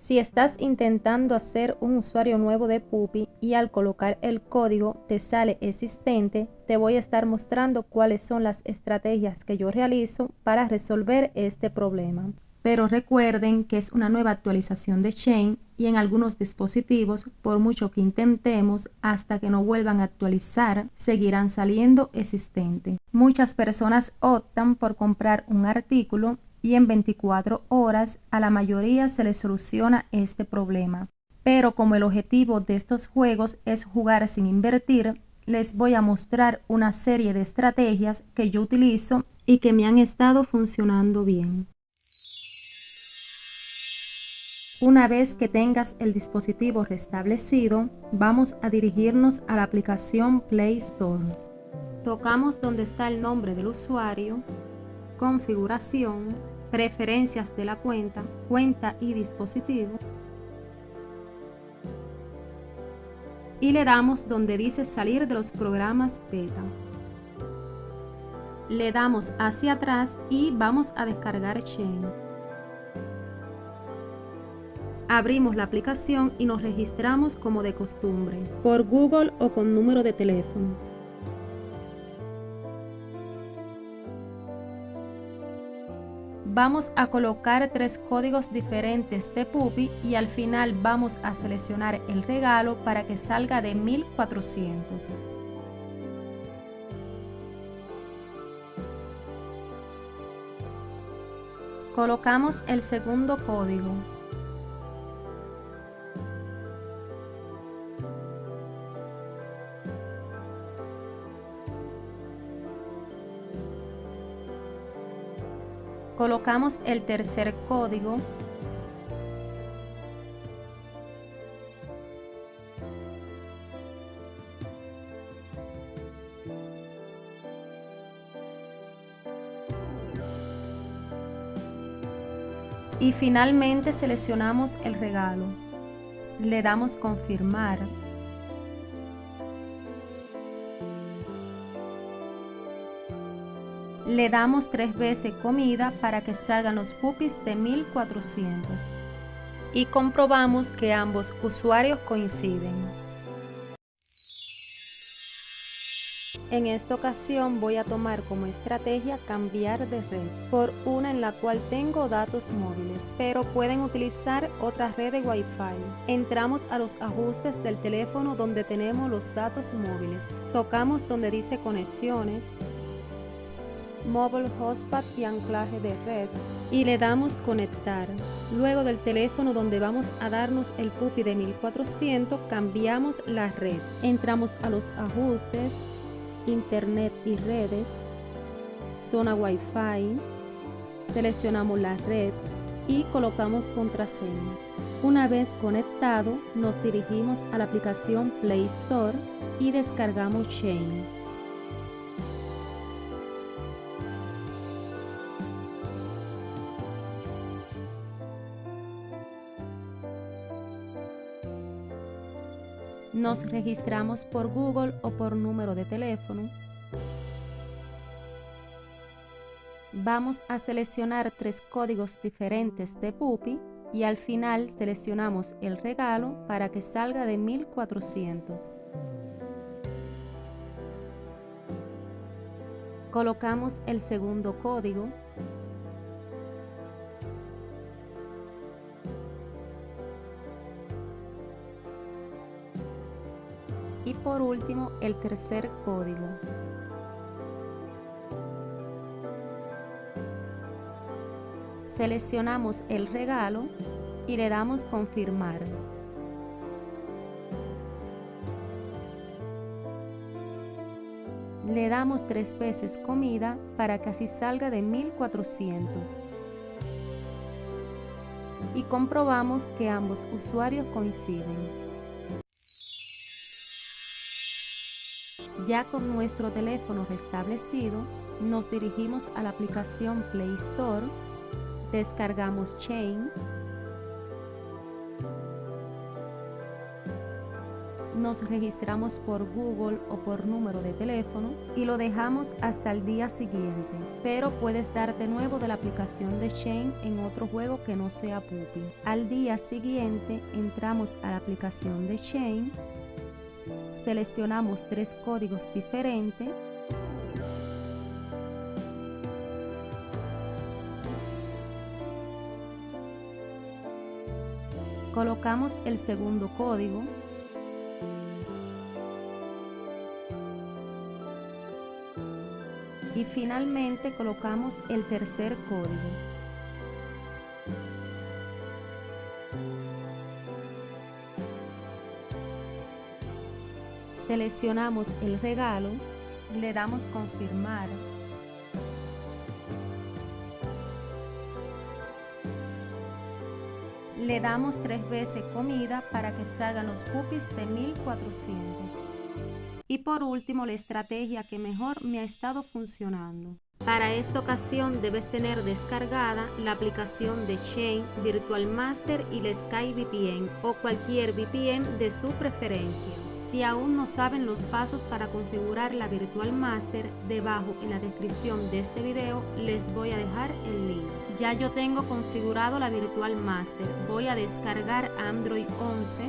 Si estás intentando hacer un usuario nuevo de Puppy y al colocar el código te sale existente, te voy a estar mostrando cuáles son las estrategias que yo realizo para resolver este problema. Pero recuerden que es una nueva actualización de Shane y en algunos dispositivos, por mucho que intentemos, hasta que no vuelvan a actualizar, seguirán saliendo existentes. Muchas personas optan por comprar un artículo y en 24 horas a la mayoría se les soluciona este problema. Pero como el objetivo de estos juegos es jugar sin invertir, les voy a mostrar una serie de estrategias que yo utilizo y que me han estado funcionando bien. Una vez que tengas el dispositivo restablecido, vamos a dirigirnos a la aplicación Play Store. Tocamos donde está el nombre del usuario, configuración, preferencias de la cuenta, cuenta y dispositivo. Y le damos donde dice salir de los programas beta. Le damos hacia atrás y vamos a descargar Shane. Abrimos la aplicación y nos registramos como de costumbre, por Google o con número de teléfono. Vamos a colocar 3 códigos diferentes de Puppy y al final vamos a seleccionar el regalo para que salga de 1400. Colocamos el segundo código. Colocamos el tercer código. Y finalmente seleccionamos el regalo. Le damos confirmar. Le damos 3 veces comida para que salgan los puppies de 1400. Y comprobamos que ambos usuarios coinciden. En esta ocasión voy a tomar como estrategia cambiar de red por una en la cual tengo datos móviles, pero pueden utilizar otra red de Wi-Fi. Entramos a los ajustes del teléfono donde tenemos los datos móviles. Tocamos donde dice conexiones, Mobile Hotspot y anclaje de red y le damos conectar. Luego del teléfono donde vamos a darnos el puppy de 1400 cambiamos la red. Entramos a los ajustes, internet y redes, zona Wi-Fi, seleccionamos la red y colocamos contraseña. Una vez conectado nos dirigimos a la aplicación Play Store y descargamos Shane. Nos registramos por Google o por número de teléfono. Vamos a seleccionar 3 códigos diferentes de Puppy y al final seleccionamos el regalo para que salga de 1400. Colocamos el segundo código. Y por último, el tercer código. Seleccionamos el regalo y le damos confirmar. Le damos 3 veces comida para que así salga de 1400. Y comprobamos que ambos usuarios coinciden. Ya con nuestro teléfono restablecido, nos dirigimos a la aplicación Play Store, descargamos Shane, nos registramos por Google o por número de teléfono y lo dejamos hasta el día siguiente, pero puedes darte nuevo de la aplicación de Shein en otro juego que no sea Puppy. Al día siguiente entramos a la aplicación de Shein, seleccionamos 3 códigos diferentes, colocamos el segundo código, y finalmente colocamos el tercer código. Seleccionamos el regalo, le damos confirmar. Le damos 3 veces comida para que salgan los puppies de 1400. Y por último, la estrategia que mejor me ha estado funcionando. Para esta ocasión debes tener descargada la aplicación de Shein, Virtual Master y la Sky VPN o cualquier VPN de su preferencia. Si aún no saben los pasos para configurar la Virtual Master, debajo en la descripción de este video les voy a dejar el link. Ya yo tengo configurado la Virtual Master. Voy a descargar Android 11.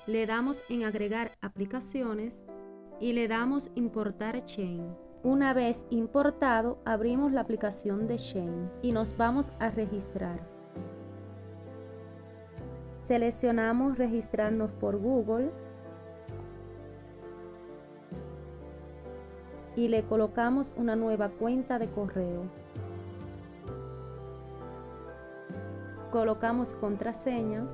Le damos en agregar aplicaciones y le damos importar Shein. Una vez importado, abrimos la aplicación de Shein y nos vamos a registrar. Seleccionamos registrarnos por Google y le colocamos una nueva cuenta de correo. Colocamos contraseña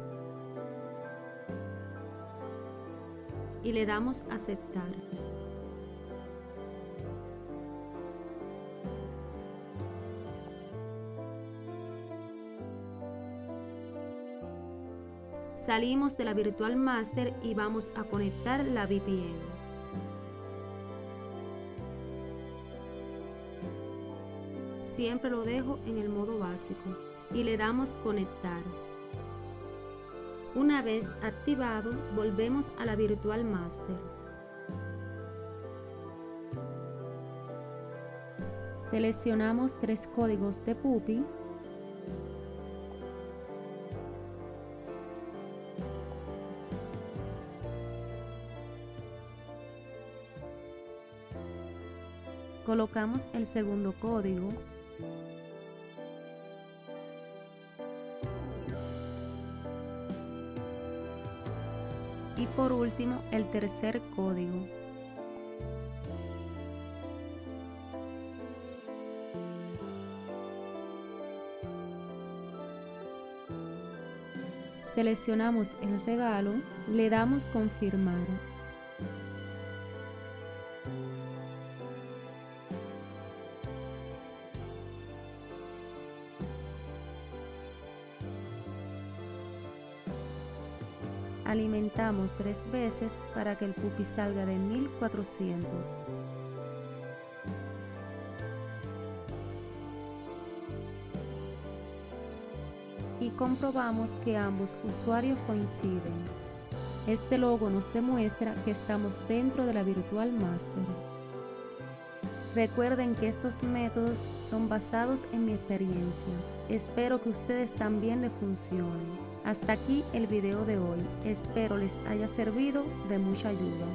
y le damos aceptar. Salimos de la Virtual Master y vamos a conectar la VPN. Siempre lo dejo en el modo básico y le damos conectar. Una vez activado, volvemos a la Virtual Master. Seleccionamos 3 códigos de Puppy. Colocamos el segundo código. Y por último, el tercer código. Seleccionamos el regalo, le damos confirmar. Alimentamos 3 veces para que el puppy salga de 1400. Y comprobamos que ambos usuarios coinciden. Este logo nos demuestra que estamos dentro de la Virtual Master. Recuerden que estos métodos son basados en mi experiencia. Espero que ustedes también les funcionen. Hasta aquí el video de hoy. Espero les haya servido de mucha ayuda.